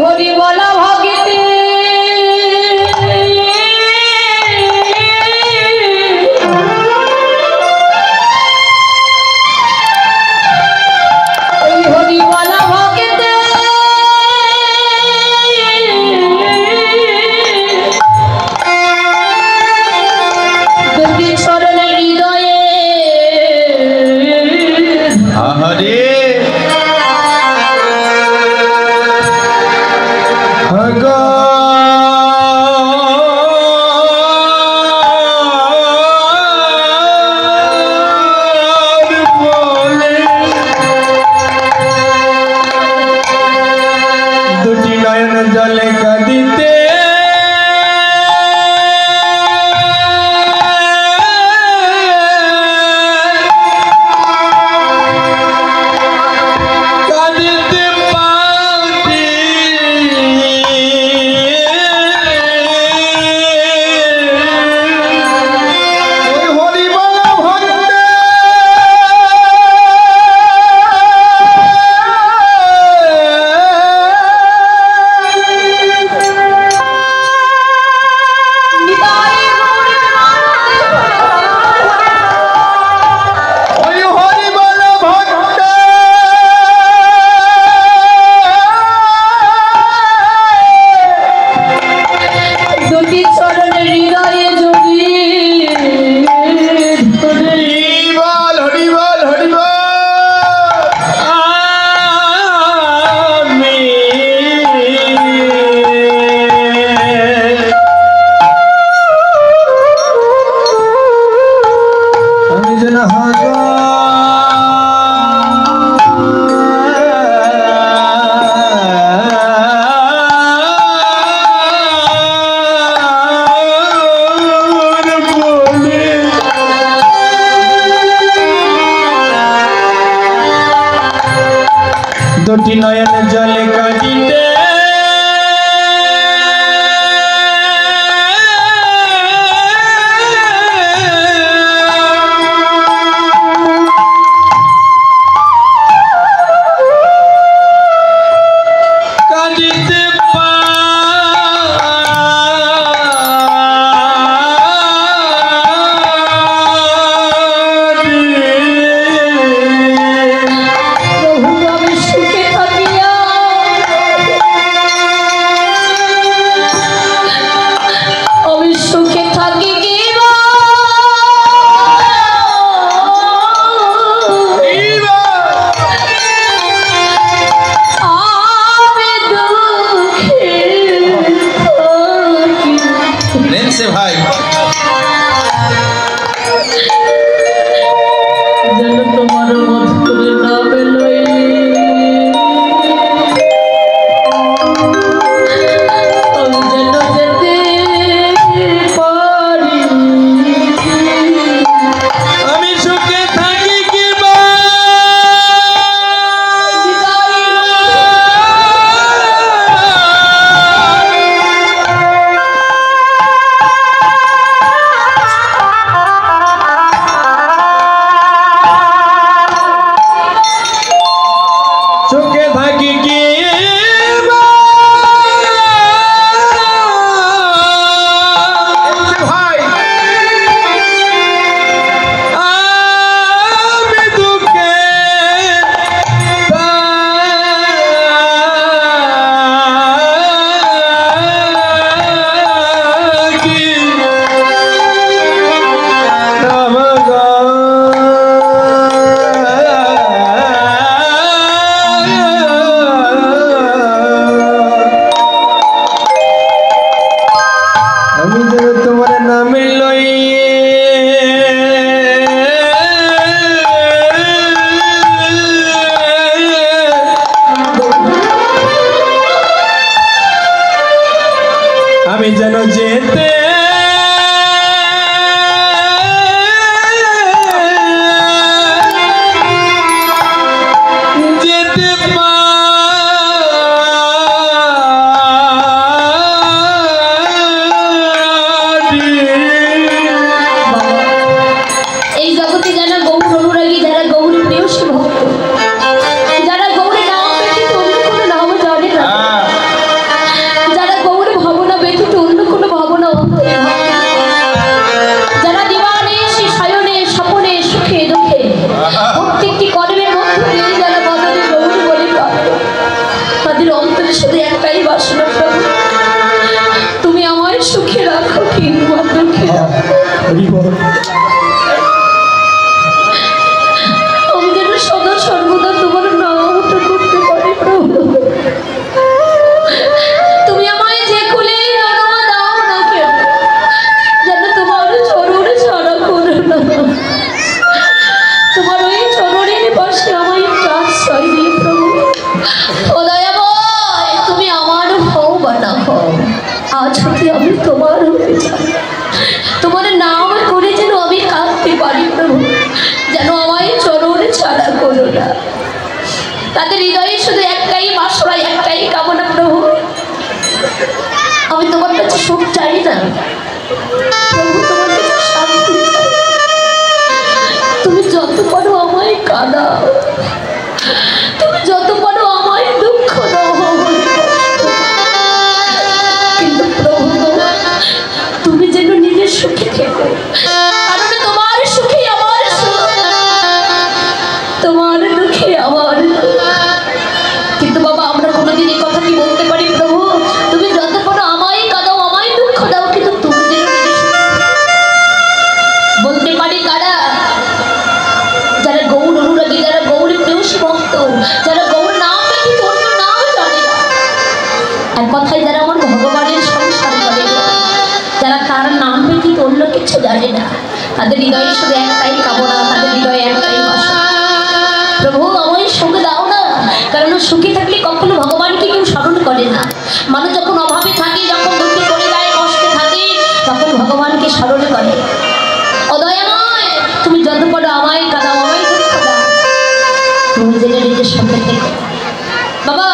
হরি বলা ভগিতে হরি বলা ভগিতে দুটি স্মরণের হৃদয়ে হরে দুটি নয়ন জলে কাঁদিতে দুটি নয়ন জলে কাঁদিতে কাঁদিতে ভাই যেন তোমার মধুরে নামে লই আমি যেন যেতে পারি আমি সুখে থাকি কি সুখে থাকি কি ভাই আমি দুঃখে থাকি আমি যেন তোমার নামে লই আমি যেন যেতে যেতে এই জগতে যারা গৌর অনুরাগী, যারা গৌর প্রেয়সী ভক্ত, যারা গৌরের নাম ব্যতীত অন্য কোনো নাম জানে না, অন্তরে শুধু একটাই বাসনা প্রভু, তুমি আমায় সুখে রাখো, কিন্তু দুঃখে আমি যেন সদা সর্বদা তোমার নামটা করতে পারি প্রভু। তুমি আমায় যে কুলে জন্ম দাও না কেন, যেন তোমার চরণে ছাড়া করো না। তোমার ওই চরণের পাশে আমায় একটু আশ্রয় দিয়ে প্রভু। ও দয়াময়, তুমি আমার হও বা না হও, আজ হতে আমি তোমার হতে চাই। তোমার নাম করে যেন আমি কাঁদতে পারি প্রভু, যেন আমায় চরণে ছাড়া করো না। তাদের হৃদয়ে শুধু একটাই বাসনা, একটাই কামনা প্রভু, আমি তোমার কাছে সুখ চাই না প্রভু, তোমার কাছে শান্তি চাই। তুমি যত পারো আমায় কাঁদাও, তুমি যত পারো আমায় দুঃখ দাও, কিন্তু প্রভু তুমি যেন নিজের সুখে থেকো, কারণ তোমার সুখে আমার সুখ, তোমার দুঃখে আমার দুঃখ। কিন্তু বাবা আমরা কোনোদিন এই কথা কি বলতে পারি প্রভু, তুমি যত পারো আমায় কাঁদাও, আমায় দুঃখ দাও, কিন্তু তুমি যেন নিজের সুখে বলতে পারি কারা? যারা গৌর অনুরাগী, যারা গৌর প্রেয়সী ভক্ত, যারা গৌর নাম ব্যতীত অন্য নাম জানে না, এক কথায় যারা আমার ভগবানের সংসার করে, যারা তার নাম ব্যতীত অন্য কিছু জানে না, তাদের হৃদয়ে শুধু একটাই কামনা, তাদের হৃদয়ে একটাই বাসনা, প্রভু আমায় সুখ দাও না। কারণ সুখী থাকলে কখনো ভগবানকে কেউ স্মরণ করে না। মানুষ যখন অভাবে থাকে, যখন দুঃখে পড়ে যায়, কষ্টে থাকে, তখন ভগবানকে স্মরণ করে। অদয়াময়, তুমি যত পারো আমায় কাঁদাও, আমায় দুঃখ দাও, তুমি যেন নিজের সঙ্গে থেকো। বাবা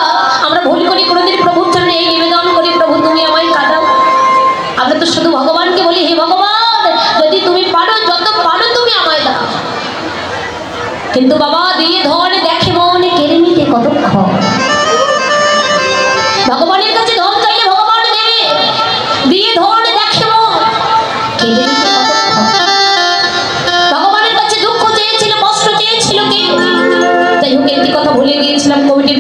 আমরা ভুল করি, কোনোদিন প্রভুর জন্য এই নিবেদন করি, প্রভু তুমি আমায় কাঁদাও। আমরা তো শুধু ভগবানকে বলি, হে ভগবান যদি তুমি পারো, যত পারো তুমি আমায় দাও। কিন্তু বাবা দিয়ে ধন দেখে মনে কেড়ে নিতে কতক্ষণ। ভগবানের কাছে ধন চাইলে ভগবান দেবে, দিয়ে ধন দেখে মন কেড়ে নিতে কতক্ষণ। ভগবানের কাছে দুঃখ চেয়েছিল, কষ্ট চেয়েছিল কে? যাই হোক একটি কথা ভুলে গিয়েছিলাম, কমিটির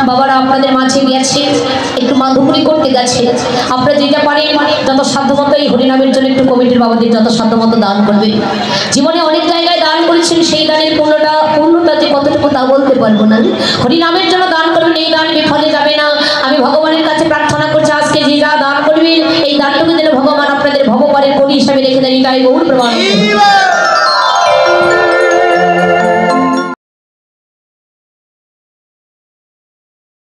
বাবারা আপনাদের মাঝে গেছে, একটু মাধুপুরি করতে গেছে। আপনারা যেটা পারেন যত সাধ্যমতো এই হরিনামের জন্য একটু কমিটির বাবাদের যত সাধ্যমতো দান করবে। জীবনে অনেক জায়গায় দান করেছেন, সেই দানের পূর্ণতা যে কতটুকু তা বলতে পারবো না। হরিনামের জন্য দান করবেন, এই দান বিফলে যাবে না। আমি ভগবানের কাছে প্রার্থনা করছি আজকে যে যা দান করবেন, এই দানটুকু যেন ভগবান আপনাদের ভগবানের কোটি হিসাবে রেখে দেন, এটাই গৌর প্রমাণ।